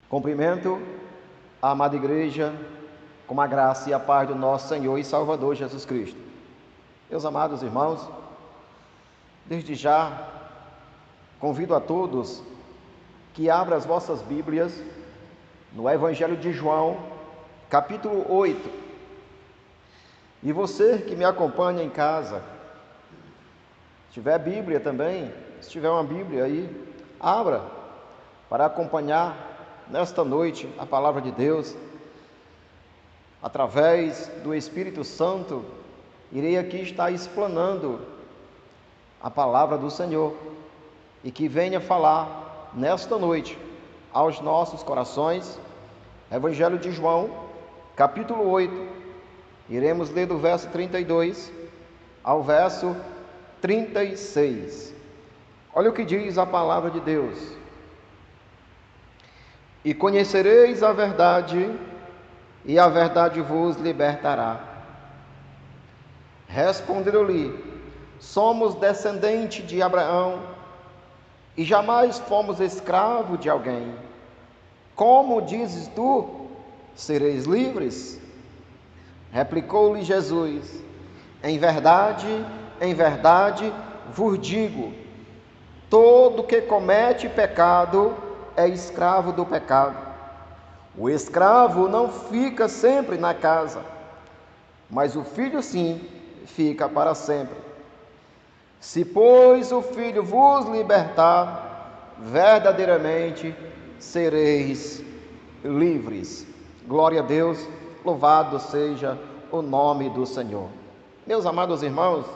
Cumprimento a amada igreja com a graça e a paz do nosso Senhor e Salvador Jesus Cristo. Meus amados irmãos, desde já convido a todos que abram as vossas Bíblias no Evangelho de João, capítulo 8. E você que me acompanha em casa, se tiver Bíblia também, se tiver uma Bíblia aí, abra para acompanhar nesta noite a palavra de Deus. Através do Espírito Santo, irei aqui estar explanando a palavra do Senhor e que venha falar nesta noite aos nossos corações. Evangelho de João, capítulo 8, iremos ler do verso 32 ao verso 36. Olha o que diz a palavra de Deus. E conhecereis a verdade, e a verdade vos libertará. Responderam-lhe: somos descendentes de Abraão, e jamais fomos escravos de alguém. Como dizes tu, sereis livres? Replicou-lhe Jesus: em verdade vos digo, todo que comete pecado é escravo do pecado. O escravo não fica sempre na casa, mas o filho sim fica para sempre. Se, pois, o Filho vos libertar, verdadeiramente sereis livres. Glória a Deus, louvado seja o nome do Senhor. Meus amados irmãos,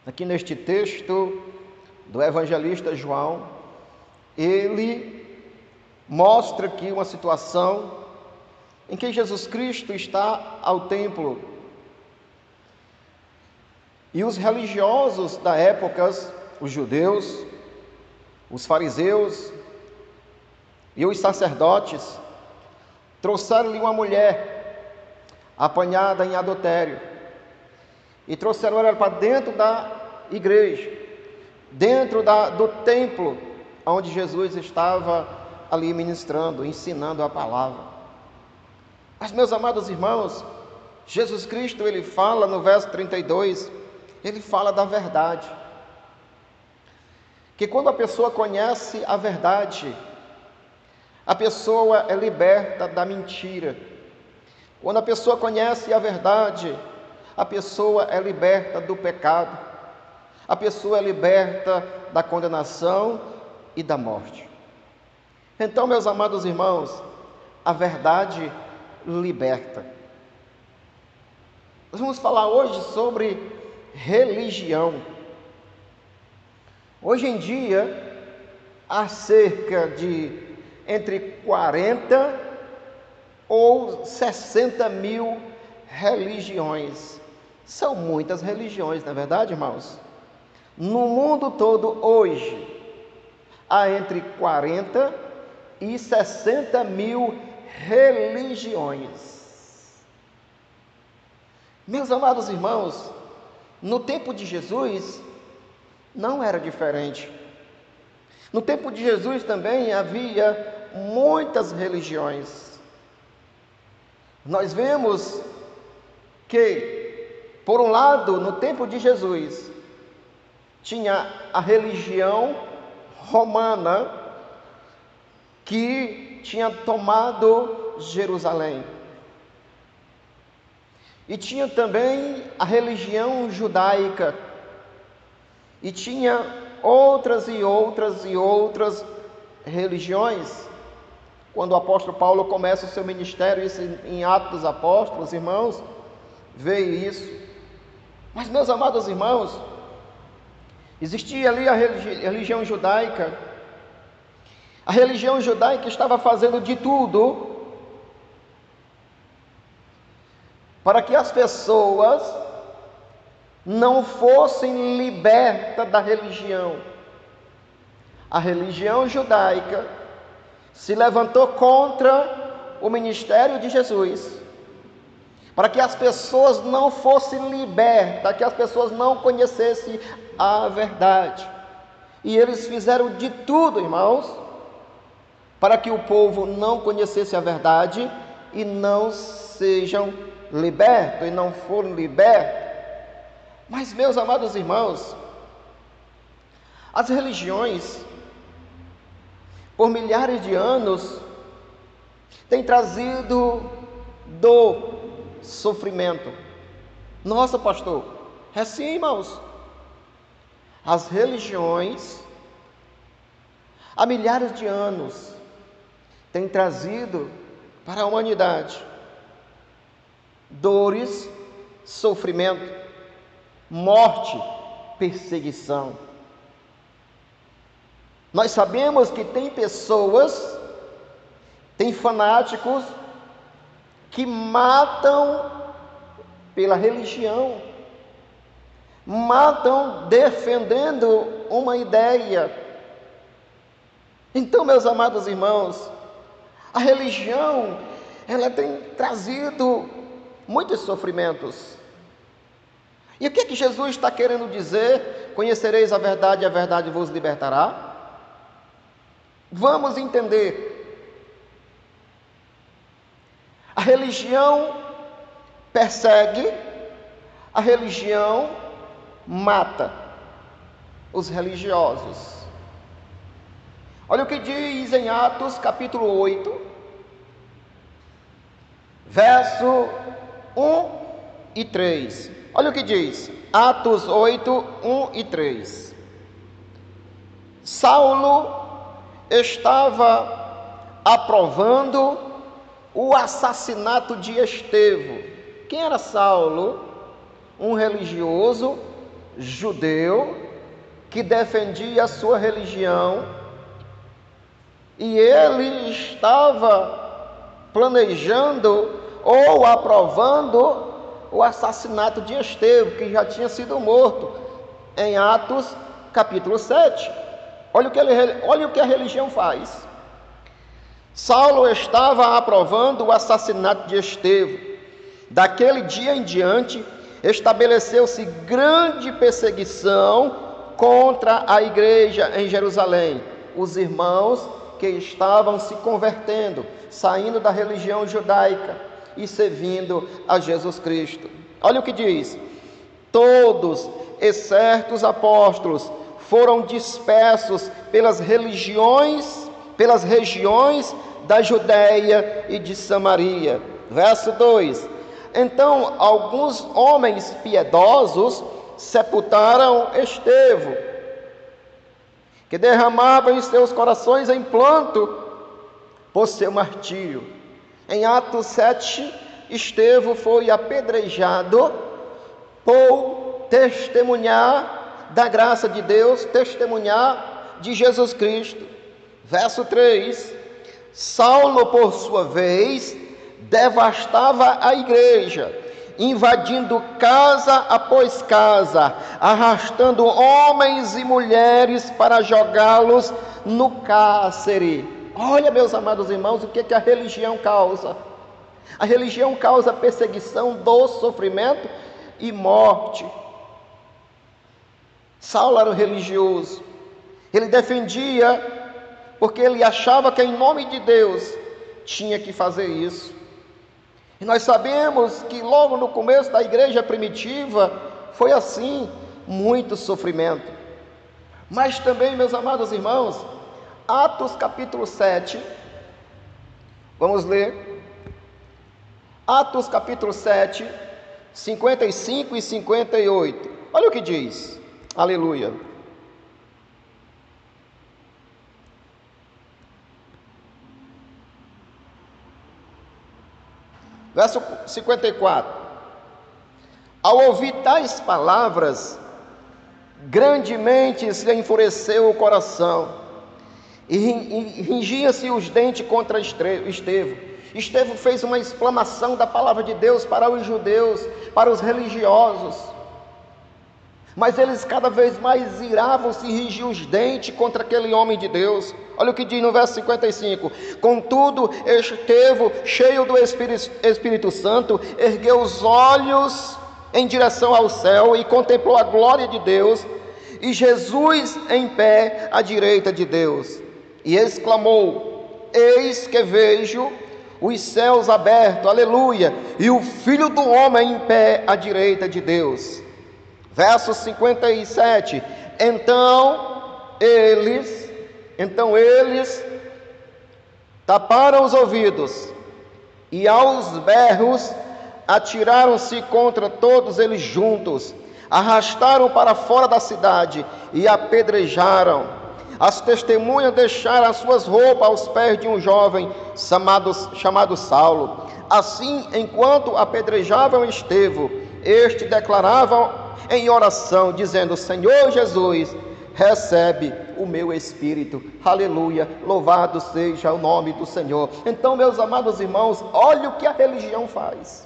aqui neste texto do evangelista João, ele mostra aqui uma situação em que Jesus Cristo está ao templo e os religiosos da época, os judeus, os fariseus e os sacerdotes, trouxeram-lhe uma mulher apanhada em adultério e trouxeram ela para dentro da igreja, dentro do templo, onde Jesus estava ali ministrando, ensinando a palavra. Mas, meus amados irmãos, Jesus Cristo, ele fala no verso 32, ele fala da verdade. Que quando a pessoa conhece a verdade, a pessoa é liberta da mentira. Quando a pessoa conhece a verdade, a pessoa é liberta do pecado. A pessoa é liberta da condenação e da morte. Então, meus amados irmãos, a verdade liberta. Nós vamos falar hoje sobre religião. Hoje em dia, há cerca de entre 40 ou 60 mil religiões. São muitas religiões, não é verdade, irmãos? No mundo todo, hoje, há entre 40 e 60 mil religiões. Meus amados irmãos, no tempo de Jesus não era diferente. No tempo de Jesus também havia muitas religiões. Nós vemos que, por um lado, no tempo de Jesus, tinha a religião romana que tinha tomado Jerusalém. E tinha também a religião judaica. E tinha outras religiões. Quando o apóstolo Paulo começa o seu ministério, isso em Atos dos Apóstolos, irmãos, veio isso. Mas, meus amados irmãos, existia ali a religião judaica. A religião judaica estava fazendo de tudo para que as pessoas não fossem libertas da religião. A religião judaica se levantou contra o ministério de Jesus, para que as pessoas não fossem libertas, que as pessoas não conhecessem a verdade. E eles fizeram de tudo, irmãos, para que o povo não conhecesse a verdade e não sejam libertos, e não foram libertos. Mas, meus amados irmãos, as religiões, por milhares de anos, têm trazido dor, sofrimento. Nossa, pastor, é sim, irmãos. As religiões, há milhares de anos, têm trazido para a humanidade dores, sofrimento, morte, perseguição. Nós sabemos que tem pessoas, tem fanáticos que matam pela religião, matam defendendo uma ideia. Então, meus amados irmãos, a religião, ela tem trazido muitos sofrimentos. E o que é que Jesus está querendo dizer? Conhecereis a verdade e a verdade vos libertará? Vamos entender. A religião persegue, a religião mata os religiosos. Olha o que diz em Atos capítulo 8, verso 1 e 3. Olha o que diz, Atos 8, 1 e 3. Saulo estava aprovando o assassinato de Estevão. Quem era Saulo? Um religioso judeu que defendia a sua religião, e ele estava planejando ou aprovando o assassinato de Estevão, que já tinha sido morto, em Atos capítulo 7. Olha o que a religião faz. Saulo estava aprovando o assassinato de Estevão. Daquele dia em diante, estabeleceu-se grande perseguição contra a igreja em Jerusalém. Os irmãos que estavam se convertendo, saindo da religião judaica e servindo a Jesus Cristo. Olha o que diz: todos e certos apóstolos foram dispersos pelas regiões da Judéia e de Samaria. Verso 2: então alguns homens piedosos sepultaram Estevão, que derramavam em seus corações em pranto por seu martírio. Em Atos 7, Estevão foi apedrejado por testemunhar da graça de Deus, testemunhar de Jesus Cristo. Verso 3: Saulo, por sua vez, devastava a igreja, invadindo casa após casa, arrastando homens e mulheres para jogá-los no cárcere. Olha, meus amados irmãos, o que a religião causa? A religião causa perseguição, dor, sofrimento e morte. Saulo era um religioso. Ele defendia, porque ele achava que em nome de Deus tinha que fazer isso. E nós sabemos que logo no começo da igreja primitiva foi assim, muito sofrimento. Mas também, meus amados irmãos, Atos capítulo 7, vamos ler. Atos capítulo 7, 55 e 58. Olha o que diz. Aleluia. Verso 54. Ao ouvir tais palavras, grandemente se enfureceu o coração e ringia-se os dentes contra Estevão. Estevão fez uma exclamação da palavra de Deus para os judeus, para os religiosos. Mas eles cada vez mais iravam-se e ringiam os dentes contra aquele homem de Deus. Olha o que diz no verso 55. Contudo, Estevão, cheio do Espírito Santo, ergueu os olhos em direção ao céu e contemplou a glória de Deus, e Jesus em pé à direita de Deus. E exclamou: eis que vejo os céus abertos, aleluia, e o Filho do Homem em pé à direita de Deus. Verso 57, então eles taparam os ouvidos e aos berros atiraram-se contra todos eles juntos, arrastaram para fora da cidade e apedrejaram. As testemunhas deixaram as suas roupas aos pés de um jovem chamado Saulo. Assim, enquanto apedrejavam Estevão, este declarava em oração, dizendo: Senhor Jesus, recebe o meu espírito. Aleluia, louvado seja o nome do Senhor. Então, meus amados irmãos, olha o que a religião faz.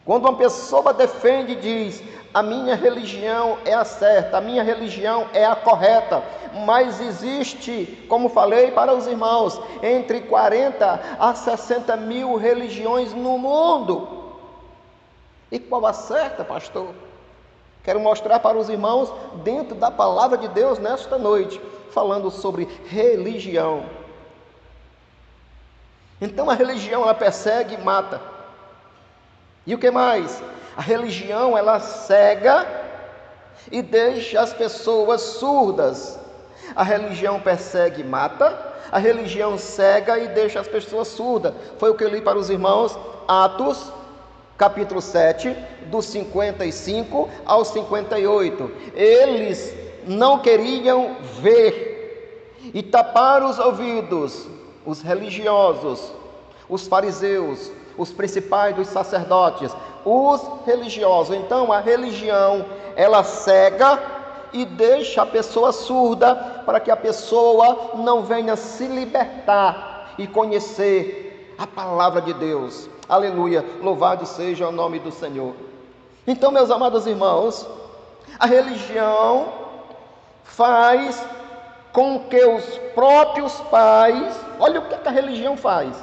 Quando uma pessoa defende e diz: a minha religião é a certa, a minha religião é a correta, mas existe, como falei para os irmãos, entre 40 a 60 mil religiões no mundo. E qual a certa, pastor? Quero mostrar para os irmãos dentro da palavra de Deus nesta noite, falando sobre religião. Então a religião, ela persegue e mata. E o que mais? A religião, ela cega e deixa as pessoas surdas. A religião persegue e mata, a religião cega e deixa as pessoas surdas. Foi o que eu li para os irmãos, Atos, capítulo 7, do 55 ao 58. Eles não queriam ver e taparam os ouvidos, os religiosos, os fariseus, os principais dos sacerdotes, os religiosos. Então a religião, ela cega e deixa a pessoa surda, para que a pessoa não venha se libertar e conhecer a palavra de Deus. Aleluia, louvado seja o nome do Senhor. Então, meus amados irmãos, a religião faz com que os próprios pais, olha o que a religião faz.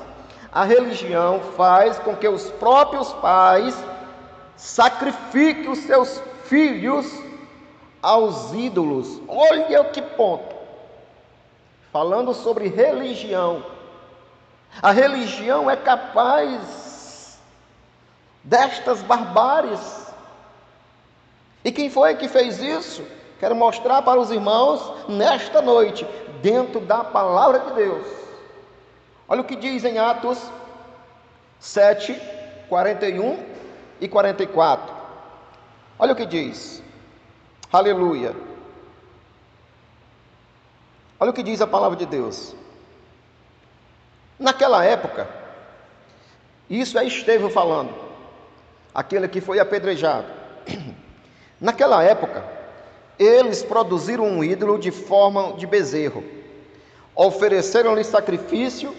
A religião faz com que os próprios pais sacrifiquem os seus filhos aos ídolos. Olha que ponto. Falando sobre religião. A religião é capaz destas barbáries. E quem foi que fez isso? Quero mostrar para os irmãos nesta noite, dentro da palavra de Deus. Olha o que diz em Atos 7, 41 e 44. Olha o que diz. Aleluia. Olha o que diz a palavra de Deus. Naquela época, isso é Estevão falando, aquele que foi apedrejado. Naquela época, eles produziram um ídolo de forma de bezerro, ofereceram-lhe sacrifício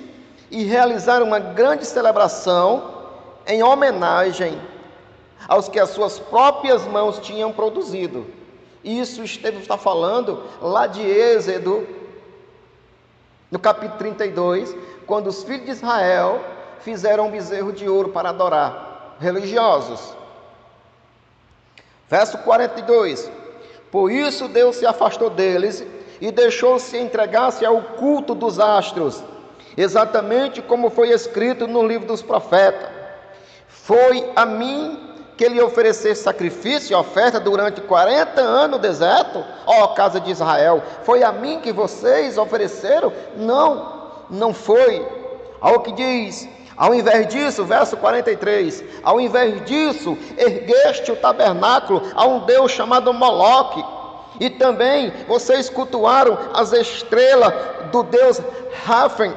e realizaram uma grande celebração em homenagem aos que as suas próprias mãos tinham produzido. Isso Estevão está falando lá de Êxodo, no capítulo 32, quando os filhos de Israel fizeram um bezerro de ouro para adorar, religiosos. Verso 42, por isso Deus se afastou deles e deixou-se entregar-se ao culto dos astros, exatamente como foi escrito no livro dos profetas. Foi a mim que lhe oferecer sacrifício e oferta durante 40 anos no deserto, ó casa de Israel? Foi a mim que vocês ofereceram? Não foi. Olha o que diz: ao invés disso, verso 43, ao invés disso, ergueste o tabernáculo a um Deus chamado Moloque, e também vocês cultuaram as estrelas do Deus Rafen,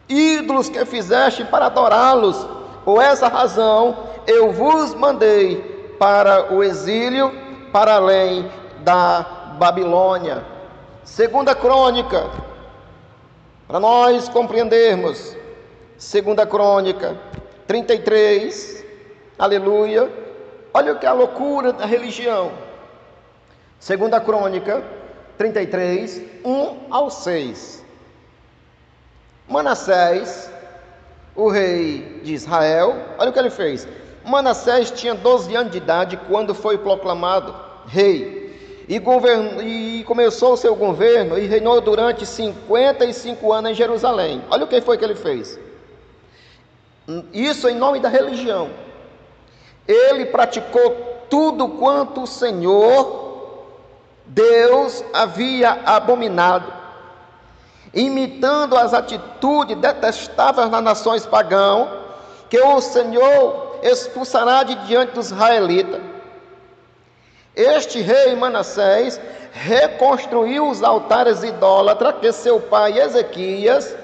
ídolos que fizeste para adorá-los. Por essa razão, eu vos mandei para o exílio, para além da Babilônia. Segunda Crônica, para nós compreendermos, Segunda Crônica 33, aleluia. Olha o que é a loucura da religião. Segunda Crônica 33, 1 ao 6. Manassés, o rei de Israel, olha o que ele fez. Manassés tinha 12 anos de idade quando foi proclamado rei, e começou o seu governo e reinou durante 55 anos em Jerusalém. Olha o que foi que ele fez. Isso em nome da religião. Ele praticou tudo quanto o Senhor Deus havia abominado, imitando as atitudes detestáveis nas nações pagãs, que o Senhor expulsará de diante dos israelitas. Este rei Manassés reconstruiu os altares idólatras que seu pai Ezequias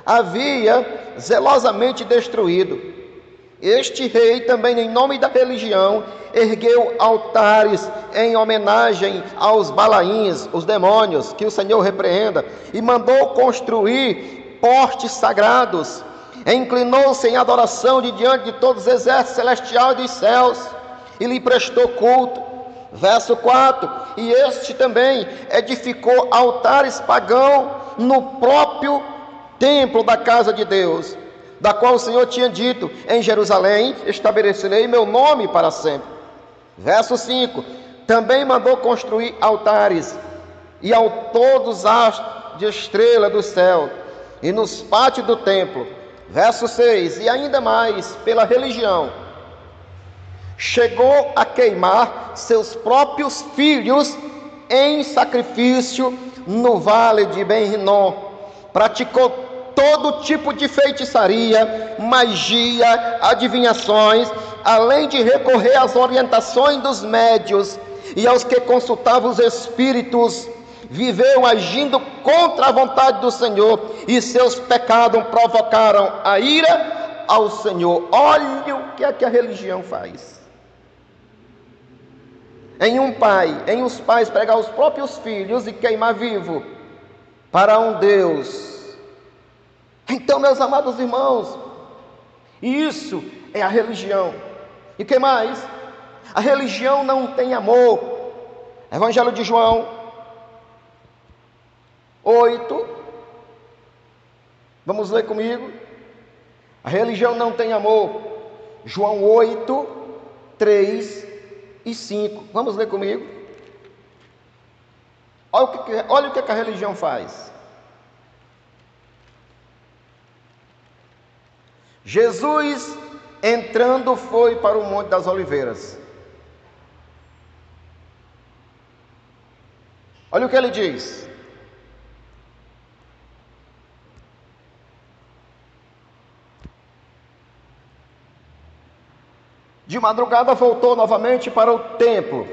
havia zelosamente destruído. Este rei também, em nome da religião, ergueu altares em homenagem aos Balaíns, os demônios, que o Senhor repreenda, e mandou construir postes sagrados. Inclinou-se em adoração diante de todos os exércitos celestiais dos céus e lhe prestou culto. Verso 4: e este também edificou altares pagãos no próprio templo da casa de Deus, da qual o Senhor tinha dito: em Jerusalém estabelecerei meu nome para sempre. Verso 5: também mandou construir altares e ao todos as de estrela do céu e nos pátios do templo. Verso 6: e ainda mais, pela religião, chegou a queimar seus próprios filhos em sacrifício no vale de Ben-Rinom. Praticou todo tipo de feitiçaria, magia, adivinhações, além de recorrer às orientações dos médios e aos que consultavam os espíritos. Viveu agindo contra a vontade do Senhor, e seus pecados provocaram a ira ao Senhor. Olha o que é que a religião faz. Em os pais pegar os próprios filhos e queimar vivo para um Deus. Então, meus amados irmãos, isso é a religião. E o que mais? A religião não tem amor. Evangelho de João 8. Vamos ler comigo. A religião não tem amor. João 8, 3 e 5. Vamos ler comigo. Olha o que a religião faz. Jesus, entrando, foi para o Monte das Oliveiras. Olha o que ele diz. De madrugada voltou novamente para o templo,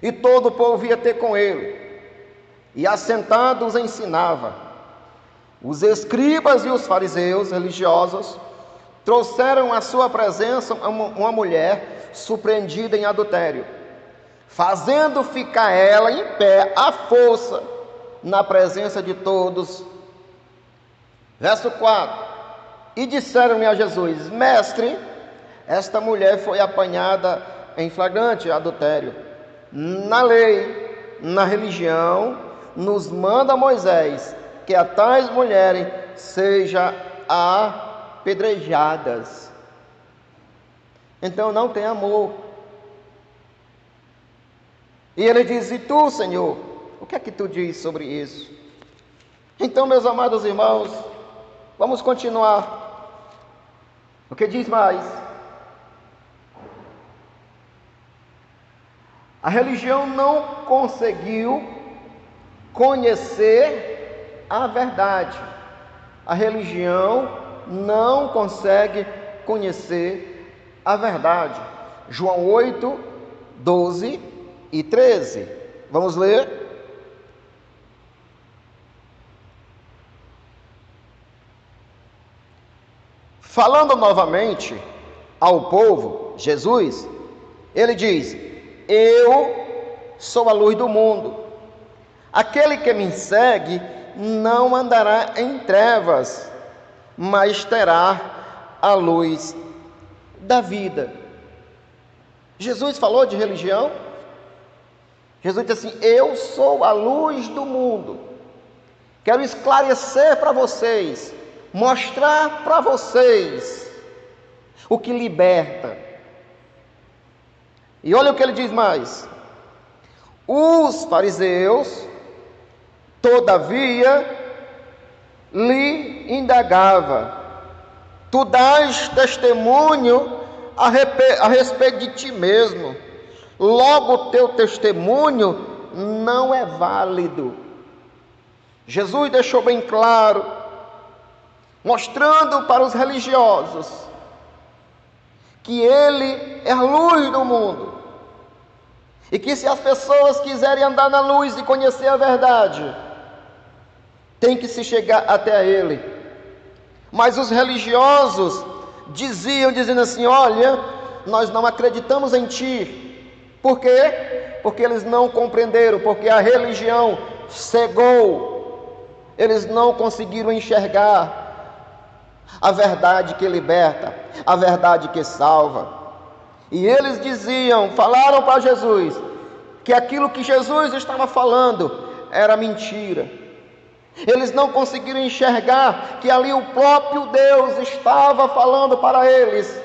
e todo o povo ia ter com ele, e assentados ensinava. Os escribas e os fariseus religiosos trouxeram à sua presença uma mulher surpreendida em adultério, fazendo ficar ela em pé à força na presença de todos. Verso 4: e disseram-lhe a Jesus: mestre, esta mulher foi apanhada em flagrante adultério. Na lei, na religião, nos manda Moisés que a tais mulheres sejam apedrejadas. Então não tem amor. E ele diz: e tu, Senhor, o que é que tu diz sobre isso? Então, meus amados irmãos, vamos continuar. O que diz mais? A religião não conseguiu conhecer a verdade. A religião não consegue conhecer a verdade. João 8, 12 e 13. Vamos ler? Falando novamente ao povo, Jesus, ele diz: eu sou a luz do mundo. Aquele que me segue não andará em trevas, mas terá a luz da vida. Jesus falou de religião. Jesus disse assim: eu sou a luz do mundo. Quero esclarecer para vocês, mostrar para vocês o que liberta. E olha o que ele diz mais: Os fariseus, todavia, lhe indagava: tu dás testemunho a respeito de ti mesmo, logo o teu testemunho não é válido. Jesus deixou bem claro, mostrando para os religiosos que ele é a luz do mundo, e que se as pessoas quiserem andar na luz e conhecer a verdade, tem que se chegar até ele. Mas os religiosos dizendo assim: olha, nós não acreditamos em ti. Por quê? Porque eles não compreenderam, porque a religião cegou. Eles não conseguiram enxergar a verdade que liberta, a verdade que salva. E eles falaram para Jesus, que aquilo que Jesus estava falando era mentira. Eles não conseguiram enxergar que ali o próprio Deus estava falando para eles.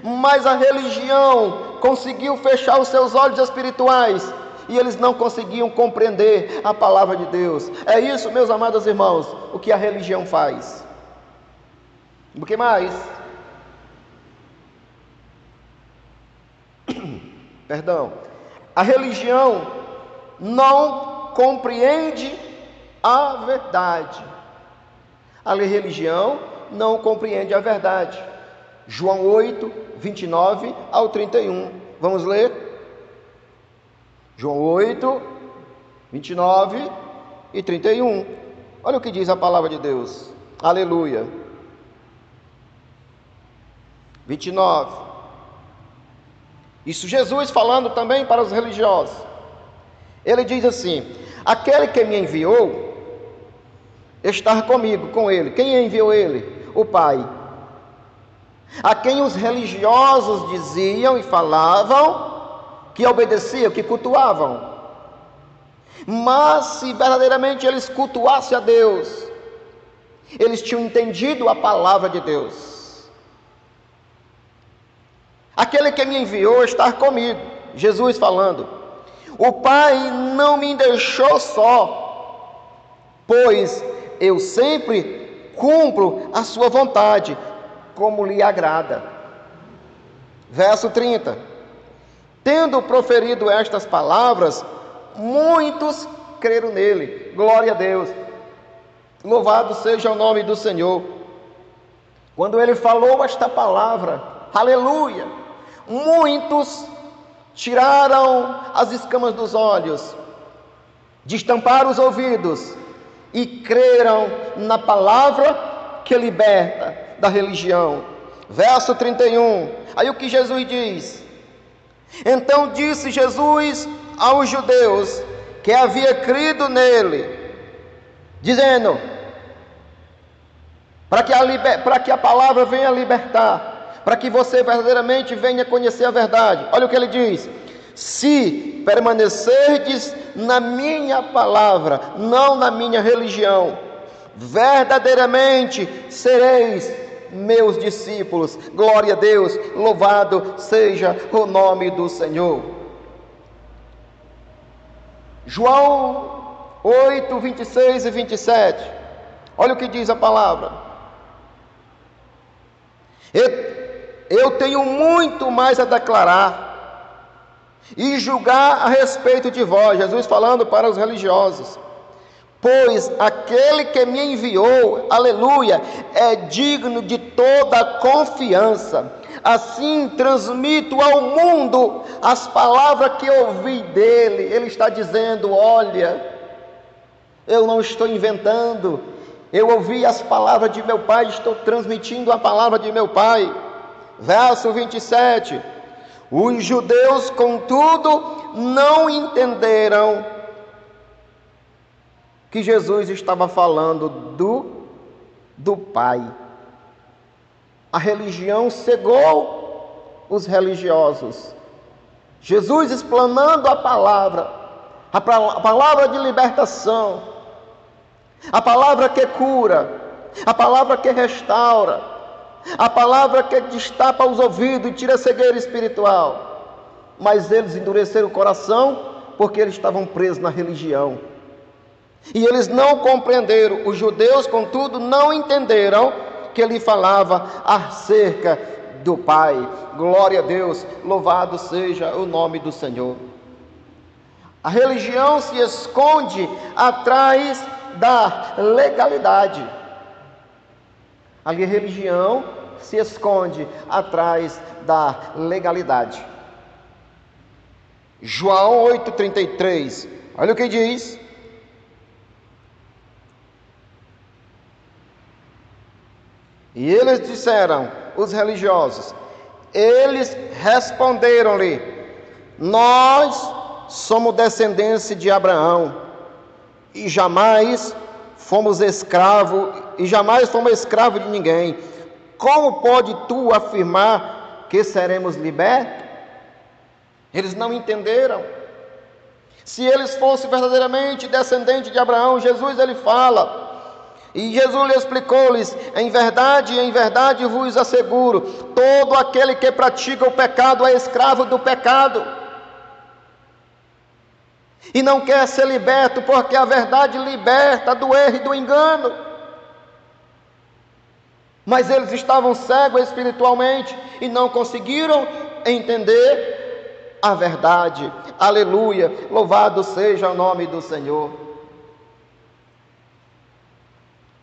Mas a religião conseguiu fechar os seus olhos espirituais, e eles não conseguiam compreender a palavra de Deus. É isso, meus amados irmãos, o que a religião faz. O que mais? Perdão. A religião não compreende a verdade. A religião não compreende a verdade. João 8, 29 ao 31. Vamos ler? João 8, 29 e 31. Olha o que diz a palavra de Deus. Aleluia. 29. Isso Jesus falando também para os religiosos. Ele diz assim: aquele que me enviou está comigo, com ele. Quem enviou ele? O Pai. A quem os religiosos diziam e falavam que obedeciam, que cultuavam. Mas se verdadeiramente eles cultuassem a Deus, eles tinham entendido a palavra de Deus. Aquele que me enviou está comigo. Jesus falando: o Pai não me deixou só, pois eu sempre cumpro a sua vontade, como lhe agrada. Verso 30. Tendo proferido estas palavras, muitos creram nele. Glória a Deus. Louvado seja o nome do Senhor. Quando ele falou esta palavra, aleluia, muitos tiraram as escamas dos olhos, destamparam os ouvidos e creram na palavra que liberta da religião. Verso 31. Aí o que Jesus diz? Então disse Jesus aos judeus que havia crido nele, dizendo: para que a palavra venha libertar, para que você verdadeiramente venha conhecer a verdade. Olha o que ele diz: se permanecerdes na minha palavra, não na minha religião, verdadeiramente sereis meus discípulos. Glória a Deus, louvado seja o nome do Senhor. João 8, 26 e 27. Olha o que diz a palavra: eu tenho muito mais a declarar e julgar a respeito de vós. Jesus falando para os religiosos: pois aquele que me enviou, aleluia, é digno de toda confiança. Assim transmito ao mundo as palavras que ouvi dele. Ele está dizendo: olha, eu não estou inventando, eu ouvi as palavras de meu Pai, estou transmitindo a palavra de meu Pai. Verso 27. Os judeus, contudo, não entenderam que Jesus estava falando do Pai. A religião cegou os religiosos. Jesus explanando a palavra de libertação, a palavra que cura, a palavra que restaura, a palavra que destapa os ouvidos e tira a cegueira espiritual. Mas eles endureceram o coração porque eles estavam presos na religião. E eles não compreenderam. Os judeus, contudo, não entenderam que ele falava acerca do Pai. Glória a Deus, louvado seja o nome do Senhor. A religião se esconde atrás da legalidade. A religião se esconde atrás da legalidade. João 8,33, olha o que diz. E eles disseram, os religiosos, eles responderam-lhe: nós somos descendência de Abraão e jamais fomos escravos de ninguém. Como pode tu afirmar que seremos libertos? Eles não entenderam. Se eles fossem verdadeiramente descendentes de Abraão, Jesus ele fala, e Jesus lhe explicou-lhes: em verdade vos asseguro, todo aquele que pratica o pecado é escravo do pecado, e não quer ser liberto, porque a verdade liberta do erro e do engano. Mas eles estavam cegos espiritualmente e não conseguiram entender a verdade. Aleluia, louvado seja o nome do Senhor.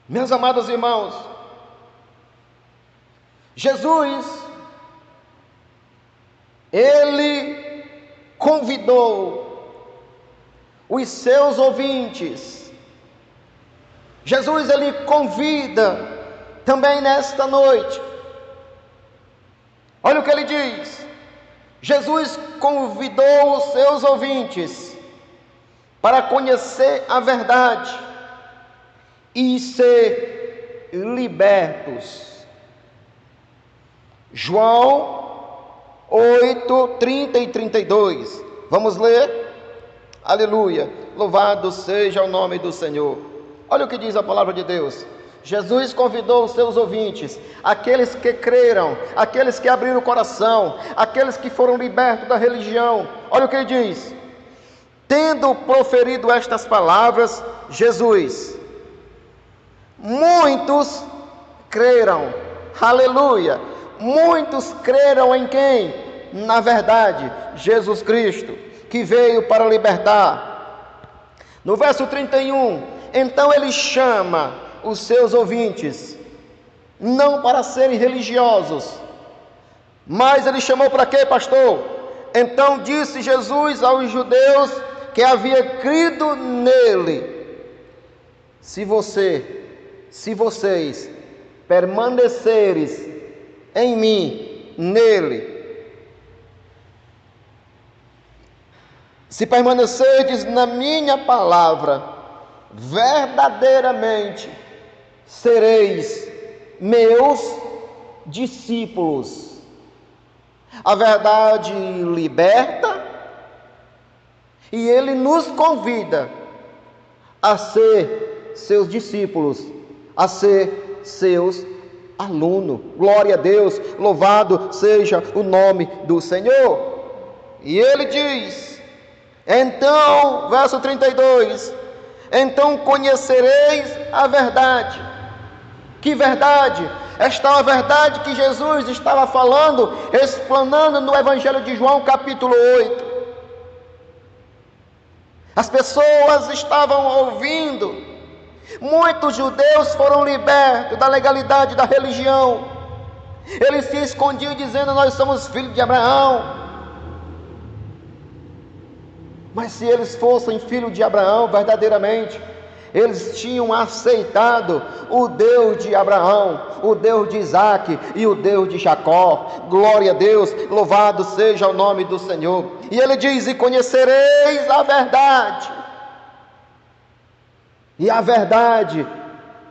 Meus amados irmãos, Jesus, ele convidou os seus ouvintes. Jesus, ele convida também nesta noite. Olha o que ele diz. Jesus convidou os seus ouvintes para conhecer a verdade e ser libertos. João 8, 30 e 32. Vamos ler? Aleluia, louvado seja o nome do Senhor. Olha o que diz a palavra de Deus. Jesus convidou os seus ouvintes, aqueles que creram, aqueles que abriram o coração, aqueles que foram libertos da religião. Olha o que ele diz. Tendo proferido estas palavras, Jesus, muitos creram. Aleluia. Muitos creram em quem? Na verdade, Jesus Cristo, que veio para libertar. No verso 31, então ele chama os seus ouvintes, não para serem religiosos, mas ele chamou para quê, pastor? Então disse Jesus aos judeus que havia crido nele: se vocês permaneceres em mim, nele, se permanecerdes na minha palavra, verdadeiramente sereis meus discípulos. A verdade liberta, e ele nos convida a ser seus discípulos, a ser seus alunos. Glória a Deus, louvado seja o nome do Senhor. E ele diz, então, verso 32, então conhecereis a verdade. Que verdade? Esta é a verdade que Jesus estava falando, explanando no Evangelho de João, capítulo 8. As pessoas estavam ouvindo. Muitos judeus foram libertos da legalidade da religião. Eles se escondiam dizendo: nós somos filhos de Abraão. Mas se eles fossem filhos de Abraão verdadeiramente, eles tinham aceitado o Deus de Abraão, o Deus de Isaac e o Deus de Jacó. Glória a Deus, louvado seja o nome do Senhor. E ele diz: e conhecereis a verdade, e a verdade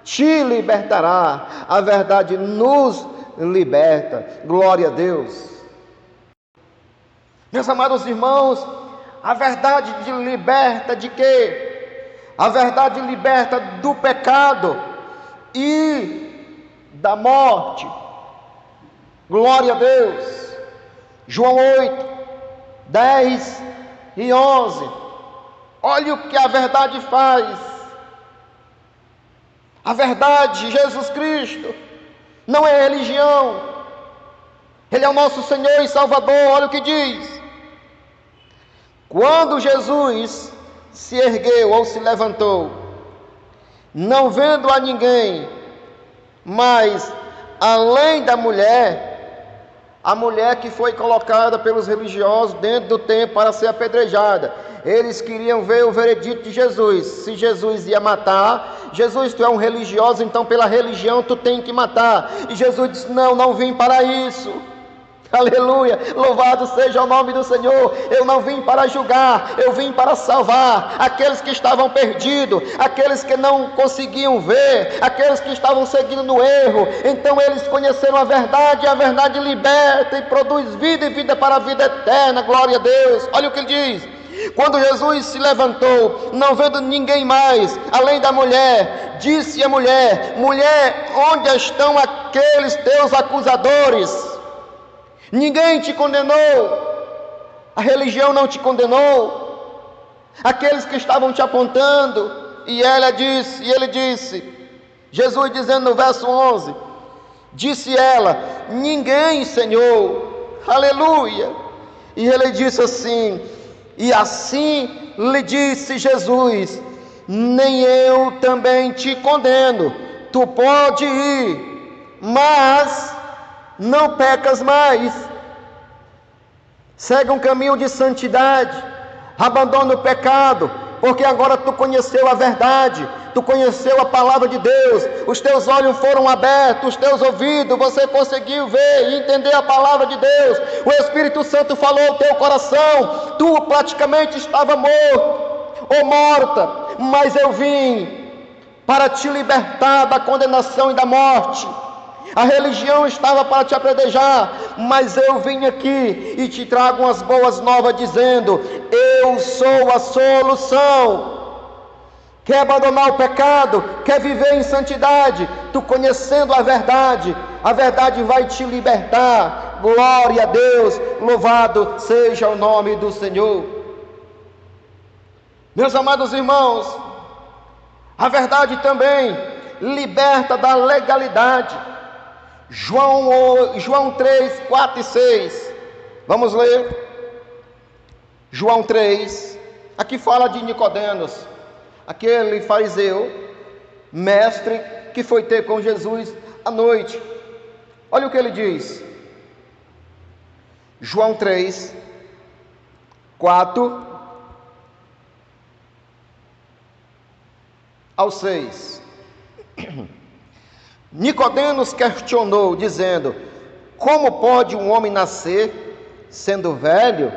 te libertará. A verdade nos liberta. Glória a Deus. Meus amados irmãos, a verdade te liberta de quê? A verdade liberta do pecado e da morte. Glória a Deus. João 8, 10 e 11. Olha o que a verdade faz. A verdade, Jesus Cristo, não é religião. Ele é o nosso Senhor e Salvador. Olha o que diz. Quando Jesus se ergueu ou se levantou, não vendo a ninguém, mas além da mulher, a mulher que foi colocada pelos religiosos dentro do templo para ser apedrejada, eles queriam ver o veredito de Jesus. Se Jesus ia matar, Jesus, tu é um religioso, então pela religião tu tem que matar. E Jesus disse, não vim para isso. Aleluia, louvado seja o nome do Senhor. Eu não vim para julgar, eu vim para salvar aqueles que estavam perdidos, aqueles que não conseguiam ver, aqueles que estavam seguindo no erro. Então eles conheceram a verdade, e a verdade liberta e produz vida, e vida para a vida eterna. Glória a Deus. Olha o que ele diz. Quando Jesus se levantou, não vendo ninguém mais, além da mulher, disse a mulher, mulher, onde estão aqueles teus acusadores? Ninguém te condenou, a religião não te condenou, aqueles que estavam te apontando, e ele disse, Jesus dizendo no verso 11, disse ela, ninguém, Senhor, aleluia, e ele disse assim, e assim lhe disse Jesus, nem eu também te condeno, tu pode ir, mas não pecas mais, segue um caminho de santidade, abandona o pecado, porque agora tu conheceu a verdade, tu conheceu a palavra de Deus, os teus olhos foram abertos, os teus ouvidos, você conseguiu ver e entender a palavra de Deus, o Espírito Santo falou ao teu coração, tu praticamente estava morto ou morta, mas eu vim para te libertar da condenação e da morte. A religião estava para te apedrejar, mas eu vim aqui e te trago umas boas novas dizendo, eu sou a solução. Quer abandonar o pecado? Quer viver em santidade? Tu conhecendo a verdade vai te libertar. Glória a Deus, louvado seja o nome do Senhor. Meus amados irmãos, a verdade também liberta da legalidade. João 3, 4 e 6, vamos ler, João 3, aqui fala de Nicodemos, aquele fariseu, mestre, que foi ter com Jesus à noite, olha o que ele diz, João 3, 4 ao 6, Nicodemos questionou, dizendo, como pode um homem nascer sendo velho?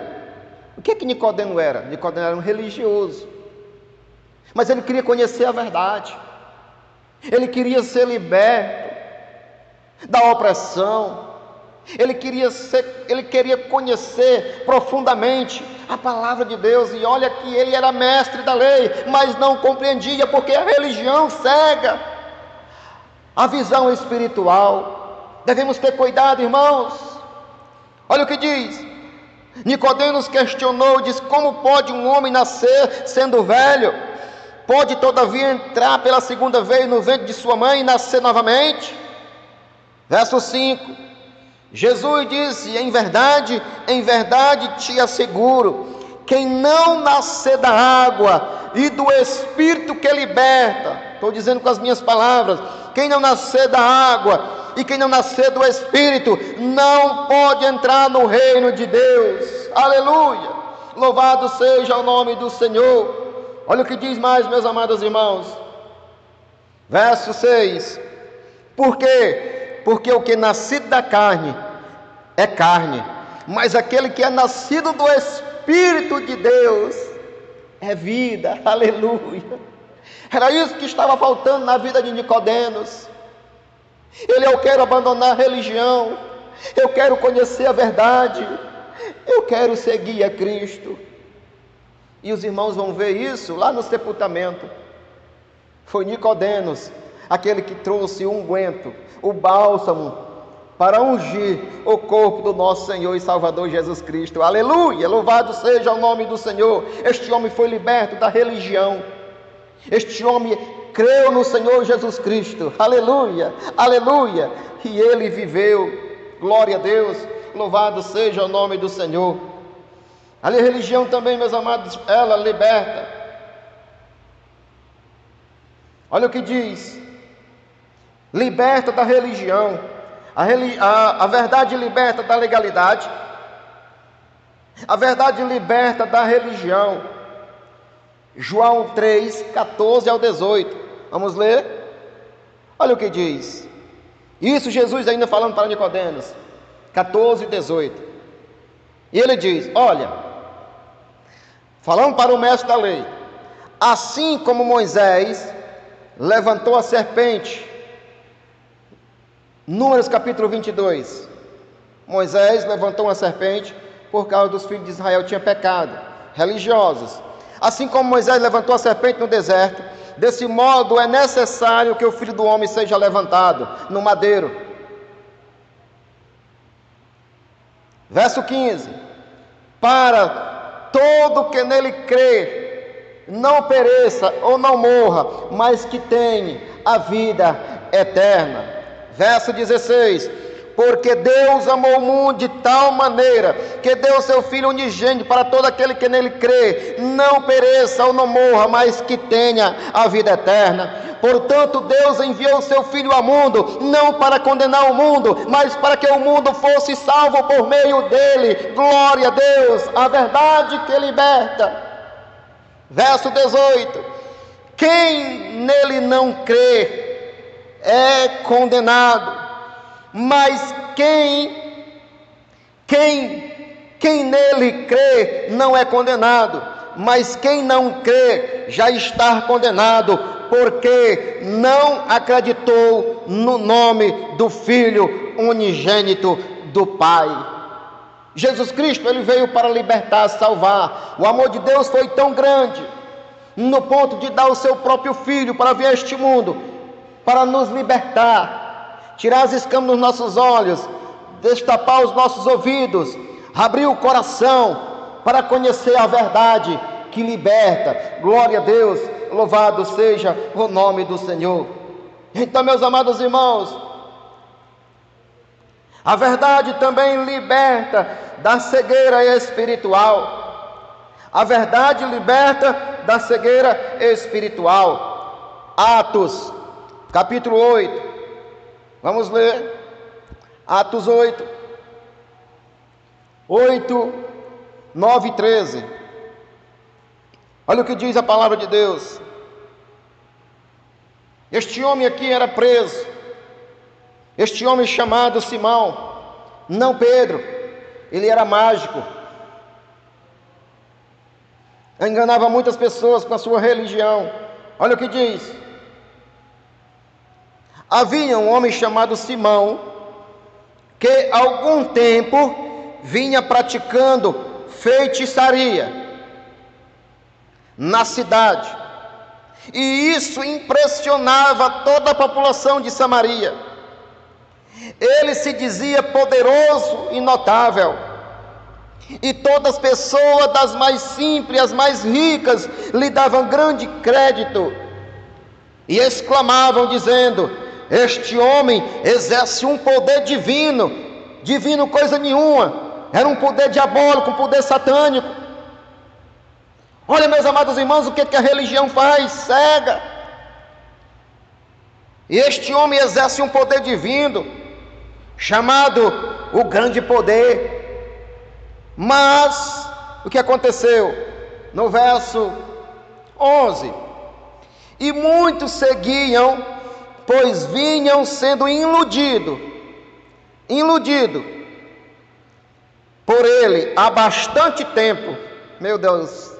O que Nicodemo era? Nicodemo era um religioso, mas ele queria conhecer a verdade, ele queria ser liberto da opressão, ele queria conhecer profundamente a palavra de Deus, e olha que ele era mestre da lei, mas não compreendia, porque a religião cega a visão espiritual. Devemos ter cuidado, irmãos. Olha o que diz, Nicodemos questionou, diz, como pode um homem nascer sendo velho? Pode todavia entrar pela segunda vez no ventre de sua mãe e nascer novamente? Verso 5, Jesus disse, em verdade te asseguro, quem não nascer da água e do Espírito que liberta, estou dizendo com as minhas palavras, quem não nascer da água e quem não nascer do Espírito, não pode entrar no reino de Deus. Aleluia, louvado seja o nome do Senhor. Olha o que diz mais, meus amados irmãos, verso 6, por quê? Porque o que é nascido da carne é carne, mas aquele que é nascido do Espírito de Deus é vida. Aleluia. Era isso que estava faltando na vida de Nicodemos. Eu quero abandonar a religião, eu quero conhecer a verdade, eu quero seguir a Cristo. E os irmãos vão ver isso lá no sepultamento. Foi Nicodemos, aquele que trouxe o unguento, o bálsamo, para ungir o corpo do nosso Senhor e Salvador Jesus Cristo. Aleluia! Louvado seja o nome do Senhor. Este homem foi liberto da religião. Este homem creu no Senhor Jesus Cristo. Aleluia! Aleluia! E ele viveu. Glória a Deus. Louvado seja o nome do Senhor. A religião também, meus amados, ela liberta. Olha o que diz. Liberta da religião. A verdade liberta da legalidade. A verdade liberta da religião. João 3, 14 ao 18. Vamos ler? Olha o que diz. Isso Jesus ainda falando para Nicodemos. 14 e 18. E ele diz, olha, falando para o mestre da lei, assim como Moisés levantou a serpente, Números capítulo 22, Moisés levantou uma serpente por causa dos filhos de Israel, tinha pecado, religiosos. Assim como Moisés levantou a serpente no deserto, desse modo é necessário que o Filho do Homem seja levantado no madeiro. Verso 15, para todo que nele crê, não pereça ou não morra, mas que tenha a vida eterna. Verso 16, porque Deus amou o mundo de tal maneira, que deu o seu Filho unigênito para todo aquele que nele crê, não pereça ou não morra, mas que tenha a vida eterna. Portanto, Deus enviou o seu Filho ao mundo, não para condenar o mundo, mas para que o mundo fosse salvo por meio dele. Glória a Deus, a verdade que liberta. Verso 18, quem nele não crê é condenado, mas quem nele crê não é condenado, mas quem não crê já está condenado, porque não acreditou no nome do Filho unigênito do Pai. Jesus Cristo, ele veio para libertar, salvar. O amor de Deus foi tão grande, no ponto de dar o seu próprio Filho para vir a este mundo, para nos libertar, tirar as escamas dos nossos olhos, destapar os nossos ouvidos, abrir o coração para conhecer a verdade que liberta. Glória a Deus, louvado seja o nome do Senhor. Então, meus amados irmãos, a verdade também liberta da cegueira espiritual. A verdade liberta da cegueira espiritual. Atos capítulo 8, vamos ler, Atos 8, 9 e 13, olha o que diz a palavra de Deus. Este homem aqui era preso, este homem chamado Simão, não Pedro, ele era mágico, enganava muitas pessoas com a sua religião. Olha o que diz. Havia um homem chamado Simão, que há algum tempo vinha praticando feitiçaria na cidade, e isso impressionava toda a população de Samaria. Ele se dizia poderoso e notável, e todas as pessoas, das mais simples às mais ricas, lhe davam grande crédito, e exclamavam dizendo: este homem exerce um poder divino. Divino coisa nenhuma, era um poder diabólico, um poder satânico. Olha, meus amados irmãos, o que a religião faz? Cega. E este homem exerce um poder divino, chamado o grande poder. Mas o que aconteceu? No verso 11, e muitos seguiam, pois vinham sendo iludido por ele há bastante tempo. Meu Deus,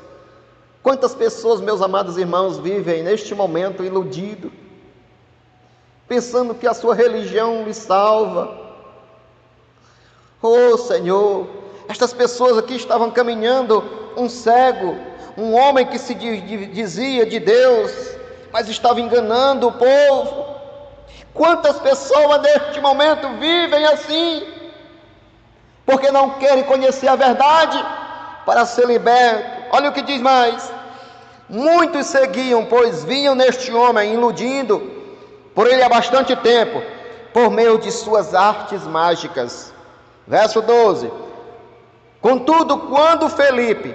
quantas pessoas, meus amados irmãos, vivem neste momento iludido, pensando que a sua religião lhe salva. Oh Senhor, estas pessoas aqui estavam caminhando, um cego, um homem que se dizia de Deus, mas estava enganando o povo, Quantas pessoas neste momento vivem assim, porque não querem conhecer a verdade para ser liberto. Olha o que diz mais: muitos seguiam, pois vinham neste homem iludindo por ele há bastante tempo, por meio de suas artes mágicas. Verso 12: contudo, quando Felipe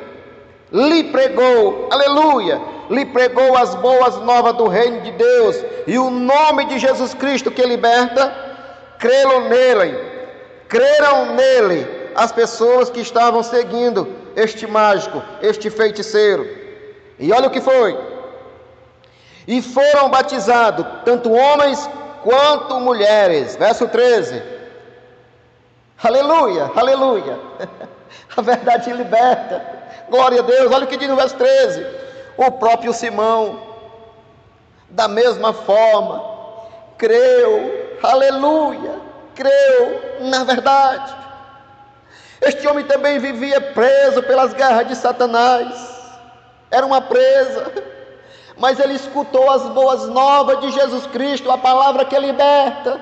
lhe pregou, aleluia, lhe pregou as boas novas do reino de Deus e o nome de Jesus Cristo que liberta, creram nele as pessoas que estavam seguindo este mágico, este feiticeiro. E olha o que foi: e foram batizados tanto homens quanto mulheres. Verso 13, aleluia, aleluia. A verdade liberta, glória a Deus. Olha o que diz no verso 13: o próprio Simão, da mesma forma, creu, aleluia, creu na verdade. Este homem também vivia preso pelas garras de Satanás, era uma presa, mas ele escutou as boas novas de Jesus Cristo, a palavra que liberta.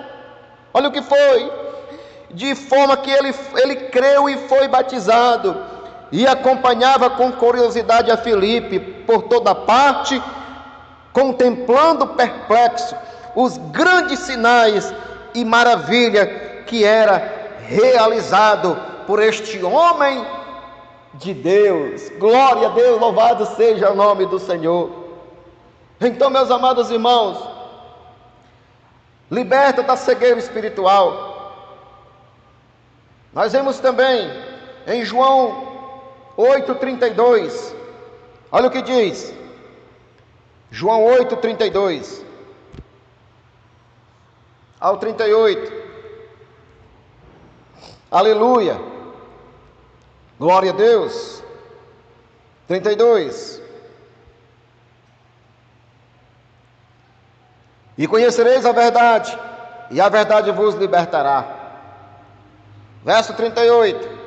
Olha o que foi: de forma que ele creu e foi batizado, e acompanhava com curiosidade a Filipe por toda parte, contemplando perplexo os grandes sinais e maravilha que era realizado por este homem de Deus. Glória a Deus, louvado seja o nome do Senhor. Então, meus amados irmãos, liberta da cegueira espiritual. Nós vemos também em João 8,32, olha o que diz, João 8,32 ao 38, aleluia, glória a Deus. 32: e conhecereis a verdade, e a verdade vos libertará. Verso 38: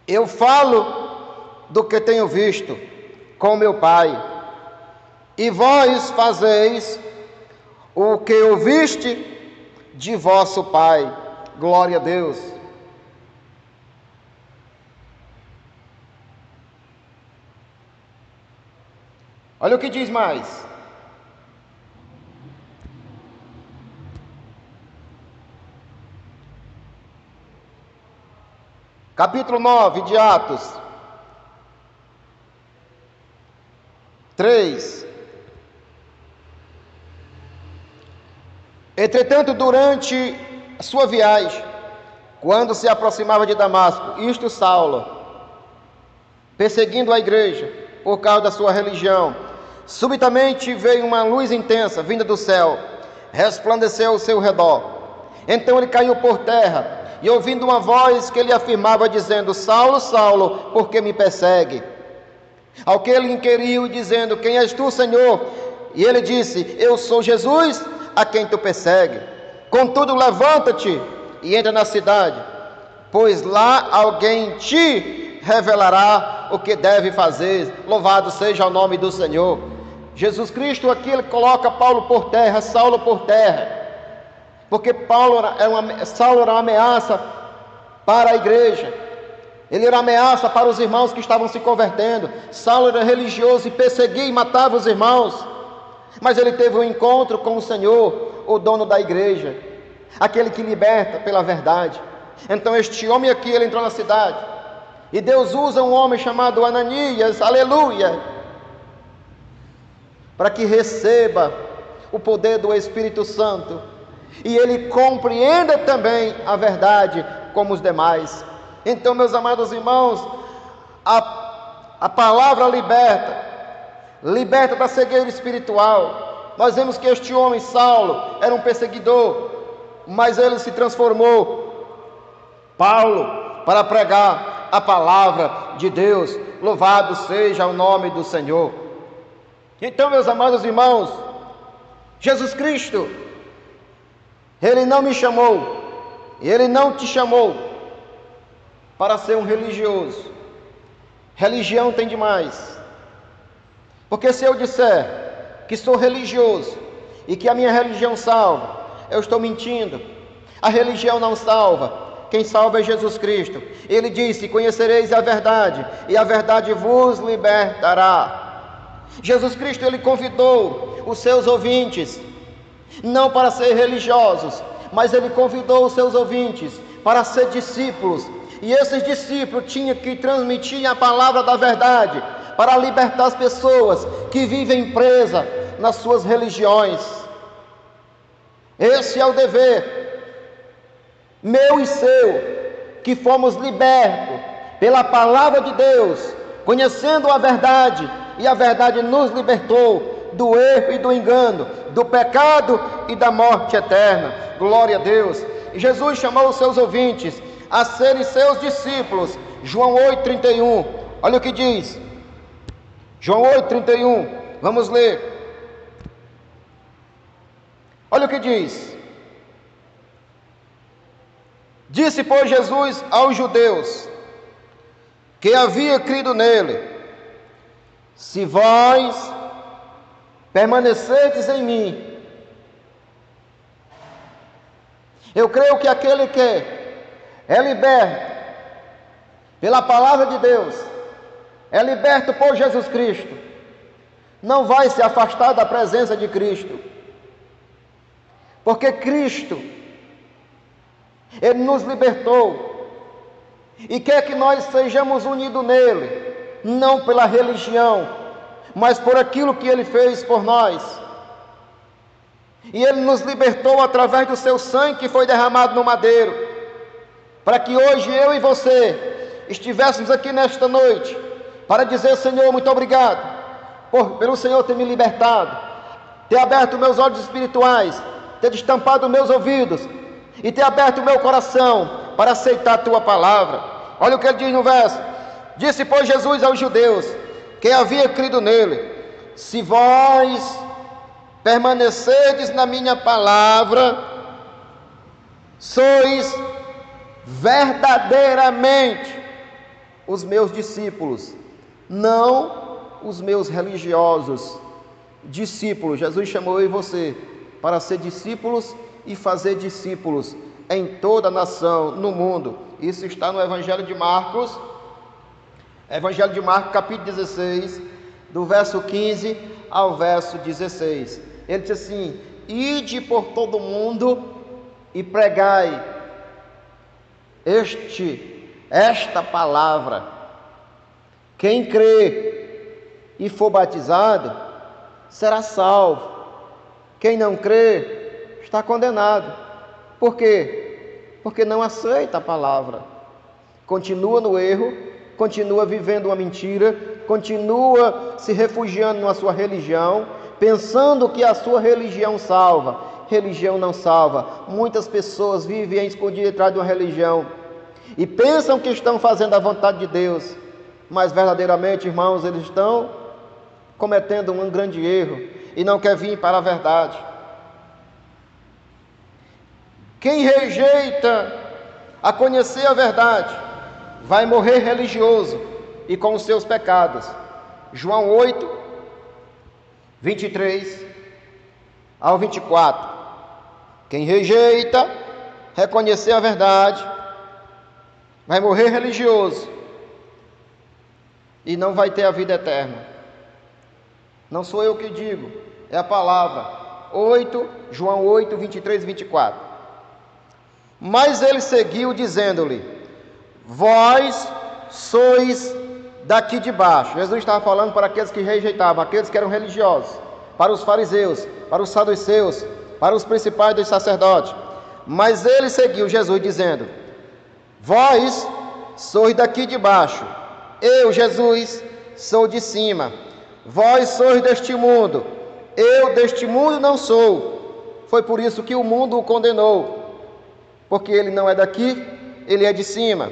eu falo do que tenho visto com meu Pai, e vós fazeis o que ouviste de vosso pai. Glória a Deus. Olha o que diz mais: capítulo 9 de Atos 3. Entretanto, durante a sua viagem, quando se aproximava de Damasco, isto Saulo, perseguindo a igreja por causa da sua religião, subitamente veio uma luz intensa vinda do céu, resplandeceu ao seu redor. Então ele caiu por terra, e ouvindo uma voz que lhe afirmava, dizendo: Saulo, Saulo, por que me persegue? Ao que ele inquiriu, dizendo: quem és tu, Senhor? E ele disse: eu sou Jesus, a quem tu persegue. Contudo, levanta-te e entra na cidade, pois lá alguém te revelará o que deve fazer. Louvado seja o nome do Senhor. Jesus Cristo aqui, ele coloca Paulo por terra, Saulo por terra, porque Saulo era uma ameaça para a igreja, ele era ameaça para os irmãos que estavam se convertendo. Saulo era religioso e perseguia e matava os irmãos, mas ele teve um encontro com o Senhor, o dono da igreja, aquele que liberta pela verdade. Então este homem aqui, ele entrou na cidade, e Deus usa um homem chamado Ananias, aleluia, para que receba o poder do Espírito Santo, e ele compreenda também a verdade como os demais. Então, meus amados irmãos, a palavra liberta da cegueira espiritual. Nós vemos que este homem, Saulo, era um perseguidor, mas ele se transformou, Paulo, para pregar a palavra de Deus. Louvado seja o nome do Senhor. Então, meus amados irmãos, Jesus Cristo, ele não me chamou, e ele não te chamou para ser um religioso. Religião tem demais. Porque se eu disser que sou religioso e que a minha religião salva, eu estou mentindo. A religião não salva. Quem salva é Jesus Cristo. Ele disse: conhecereis a verdade, e a verdade vos libertará. Jesus Cristo, ele convidou os seus ouvintes, não para ser religiosos, mas ele convidou os seus ouvintes para ser discípulos. E esses discípulos tinham que transmitir a palavra da verdade, para libertar as pessoas que vivem presas nas suas religiões. Esse é o dever meu e seu, que fomos libertos pela palavra de Deus, conhecendo a verdade, e a verdade nos libertou do erro e do engano, do pecado e da morte eterna. Glória a Deus. E Jesus chamou os seus ouvintes a serem seus discípulos. João 8,31, olha o que diz. João 8,31, vamos ler. Olha o que diz. Disse, pois, Jesus aos judeus que havia crido nele: se vós permanecerdes em mim, eu creio que aquele que é liberto pela palavra de Deus, é liberto por Jesus Cristo, não vai se afastar da presença de Cristo, porque Cristo, ele nos libertou e quer que nós sejamos unidos nele, não pela religião, mas por aquilo que ele fez por nós. E ele nos libertou através do seu sangue que foi derramado no madeiro, para que hoje eu e você estivéssemos aqui nesta noite para dizer: Senhor, muito obrigado pelo Senhor ter me libertado, ter aberto meus olhos espirituais, ter destampado meus ouvidos e ter aberto o meu coração para aceitar a tua palavra. Olha o que ele diz no verso. Disse, pois, Jesus aos judeus que havia crido nele: se vós permanecerdes na minha palavra, sois verdadeiramente os meus discípulos, não os meus religiosos. Discípulos, Jesus chamou eu e você para ser discípulos e fazer discípulos em toda a nação, no mundo. Isso está no Evangelho de Marcos, capítulo 16, do verso 15 ao verso 16. Ele diz assim: ide por todo o mundo e pregai esta palavra. Quem crê e for batizado será salvo. Quem não crê está condenado. Por quê? Porque não aceita a palavra, continua no erro, continua vivendo uma mentira, continua se refugiando na sua religião, pensando que a sua religião salva. Religião não salva. Muitas pessoas vivem escondidas atrás de uma religião e pensam que estão fazendo a vontade de Deus, mas verdadeiramente, irmãos, eles estão cometendo um grande erro e não quer vir para a verdade. Quem rejeita a conhecer a verdade vai morrer religioso e com os seus pecados. João 8, 23 ao 24. Quem rejeita reconhecer a verdade vai morrer religioso e não vai ter a vida eterna. Não sou eu que digo, é a palavra. João 8, 23 e 24. Mas ele seguiu dizendo-lhe: vós sois daqui de baixo. Jesus estava falando para aqueles que rejeitavam, aqueles que eram religiosos, para os fariseus, para os saduceus, para os principais dos sacerdotes. Mas ele seguiu Jesus dizendo: vós sois daqui de baixo, eu, Jesus, sou de cima. Vós sois deste mundo, eu deste mundo não sou. Foi por isso que o mundo o condenou, porque ele não é daqui, ele é de cima.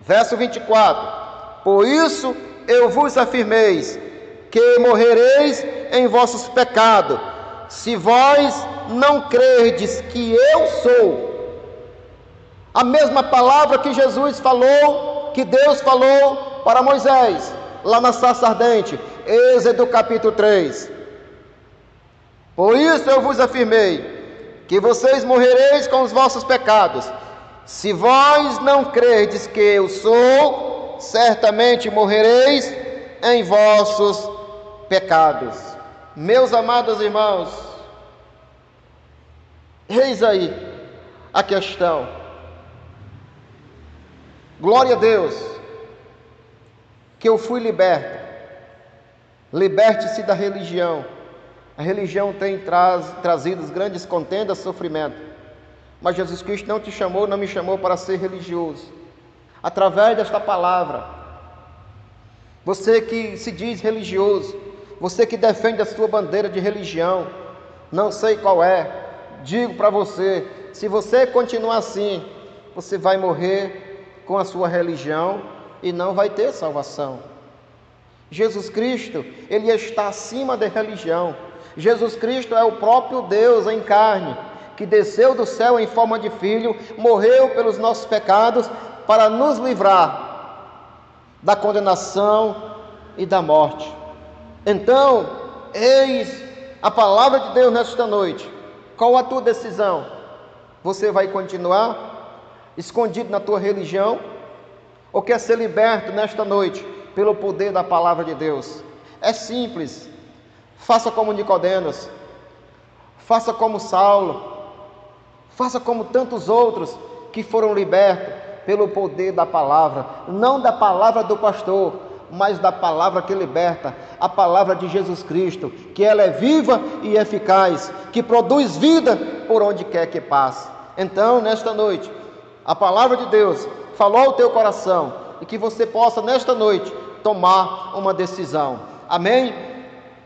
Verso 24: por isso eu vos afirmeis que morrereis em vossos pecados, se vós não crerdes que eu sou. A mesma palavra que Jesus falou, que Deus falou para Moisés, lá na sarça ardente, Êxodo capítulo 3. Por isso eu vos afirmei, que vocês morrereis com os vossos pecados. Se vós não crerdes que eu sou, certamente morrereis em vossos pecados. Meus amados irmãos, eis aí a questão. Glória a Deus, que eu fui liberto. Liberte-se da religião. A religião tem trazido grandes contendas, sofrimento. Mas Jesus Cristo não te chamou, não me chamou para ser religioso. Através desta palavra, você que se diz religioso, você que defende a sua bandeira de religião, não sei qual é, digo para você, se você continuar assim, você vai morrer com a sua religião e não vai ter salvação. Jesus Cristo, Ele está acima da religião. Jesus Cristo é o próprio Deus em carne, que desceu do céu em forma de filho, morreu pelos nossos pecados para nos livrar da condenação e da morte. Então, eis a palavra de Deus nesta noite. Qual a tua decisão? Você vai continuar escondido na tua religião ou quer ser liberto nesta noite pelo poder da palavra de Deus? É simples. Faça como Nicodemos, faça como Saulo, faça como tantos outros que foram libertos pelo poder da palavra, não da palavra do pastor, mas da palavra que liberta, a palavra de Jesus Cristo, que ela é viva e eficaz, que produz vida por onde quer que passe. Então, nesta noite, a palavra de Deus falou ao teu coração e que você possa, nesta noite, tomar uma decisão. Amém?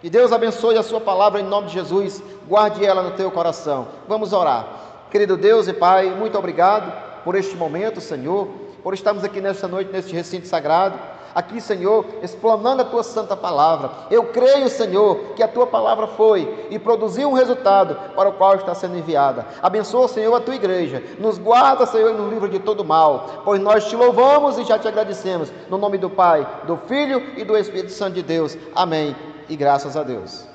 Que Deus abençoe a sua palavra em nome de Jesus, guarde ela no teu coração. Vamos orar. Querido Deus e Pai, muito obrigado por este momento, Senhor, por estarmos aqui nesta noite, neste recinto sagrado, aqui, Senhor, explanando a tua santa palavra. Eu creio, Senhor, que a tua palavra foi e produziu um resultado para o qual está sendo enviada. Abençoa, Senhor, a tua igreja, nos guarda, Senhor, e nos livra de todo mal, pois nós te louvamos e já te agradecemos, no nome do Pai, do Filho e do Espírito Santo de Deus. Amém. E graças a Deus.